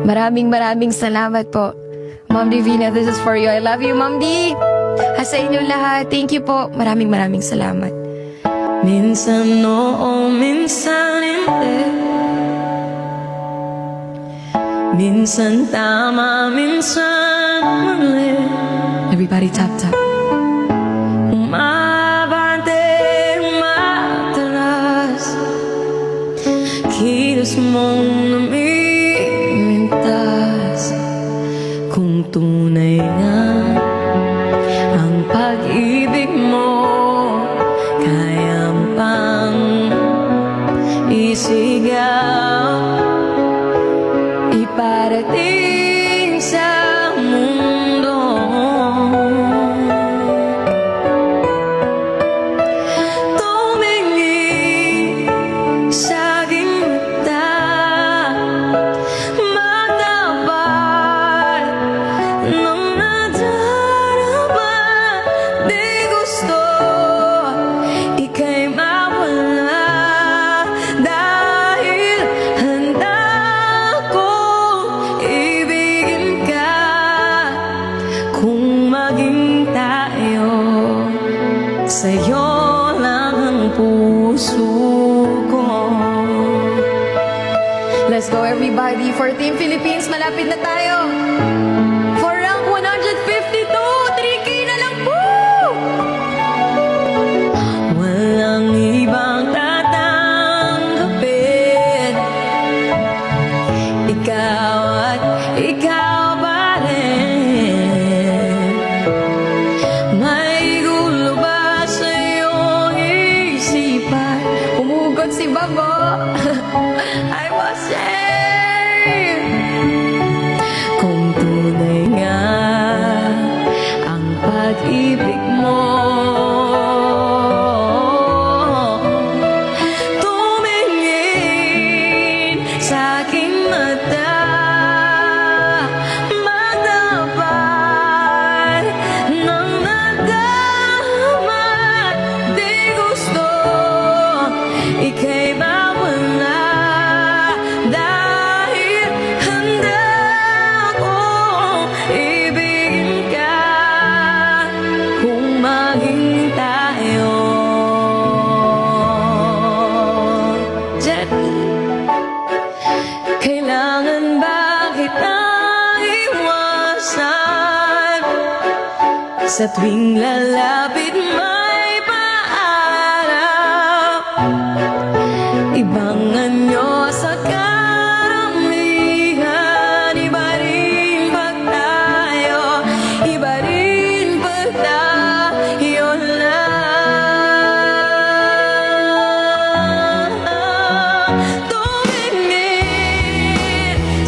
Maraming salamat po. Ma'am Divina, this is for you. I love you, Ma'am D. Sa inyo lahat, thank you po. Maraming salamat. Minsan oo, minsan hindi. Minsan tama, minsan mali. Everybody tap tap. Umabante, umatras, kilos mong namimintas. Kung tunay nga ang pag-ibig mo, kaya mo pang isigaw, iparating sa mundo. Tumingin sa aking mata, magdapat ng nadarama. Di gusto ika'y mawala, dahil handa kong ibigin ka. Kung maging tayo, sa'yo lang ang puso ko. Let's go everybody for Team Philippines. Malapit na tayo. For rank 152, 3K na lang po! Walang ibang tatanggapin, ikaw at ikaw pa rin. May gulo ba sa iyong isipan? Umugot si Babo. I was shame. Kung tunay nga ang pag-ibig mo, tumingin sa aking mata, magdapat ng nadama. Di gusto ika'y mawala, dahil handa kong ibigin ka. Kung maging tayo, Jet, kailangan ba kitang iwasan? Sa tuwing lalapit may paalam, ibang anyo sa karamihan. Iba rin pag tayo, iba rin pag tayo lang. Tumingin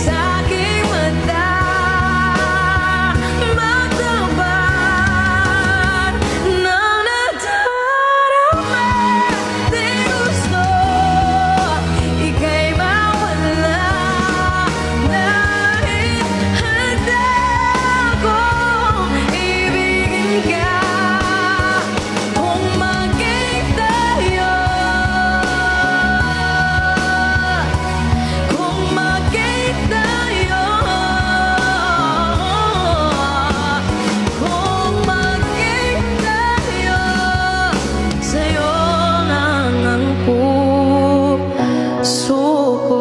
sa aking mata, magdapat ng nadarama. Di gusto ika'y mawala, dahil handa kong ibigin ka. Kung maging tayo, kung maging tayo, kung maging tayo, sa'yo lang ang puso ko.